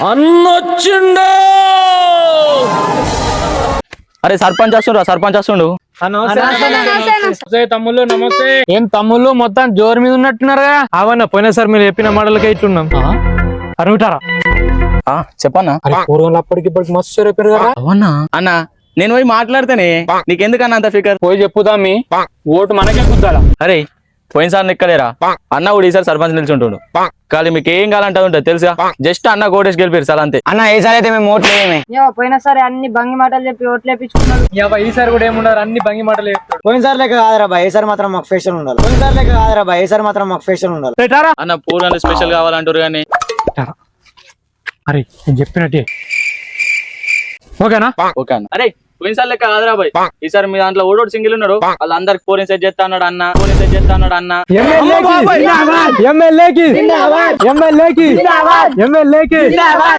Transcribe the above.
అన్నొచ్చిండు. అరే సర్పంచ్ వస్తుండు. తమ్ముళ్ళు నమస్తే. ఏం తమ్ముళ్ళు మొత్తం జోరు మీద ఉన్నట్టున్నారా? అవన్న పోయినా సార్ మీరు చెప్పిన మోడల్కే ఇట్లున్నాం. అరుగుతారా చెప్పన్నా. పూర్వం అప్పటికి మస్తు రేపారు కదా. అవునా అన్న, నేను పోయి మాట్లాడితేనే నీకెందుకన్నా అంత ఫికర్. పోయి చెప్పుదామి, ఓటు మనకే కుద్దాలా. అరే పోయినసారి నిక్కలేరా అన్న కూడా ఈసారి సర్పంచ్ నిల్చుంటుండు. కానీ మీకు ఏం కావాలంటే ఉంటుంది తెలుసా, జస్ట్ అన్న కోటేష్ గెలిపారు సార్ అంతే. అన్న ఈసారి అయితే మేము ఓట్లు వేయమే. పోయినా సరే అన్ని బంగి మాటలు చెప్పి ఓట్లు వేపించుకున్నాడు. ఈసారి కూడా ఏమున్నారు, అన్ని బంగి మాటలు చెప్తాడు. పోయినసారి లెక్క కాదురా బాయ్, ఈసారి మాత్రం మాకు ఫేషన్ ఉండాలి. అన్న పూర్ణ స్పెషల్ కావాలంటారు కానీ. అరే నేను చెప్పినట్టే ఓకేనా? ఓకే అన్న. అరే పోయినసారి లెక్క కాదురా బాయ్, ఈసారి మీ దాంట్లో ఓడోడు సింగిల్ ఉన్నాడు, వాళ్ళందరికి పోరిని సెట్ చేస్తా అన్నాడు అన్న. ఎమ్మెల్యేకి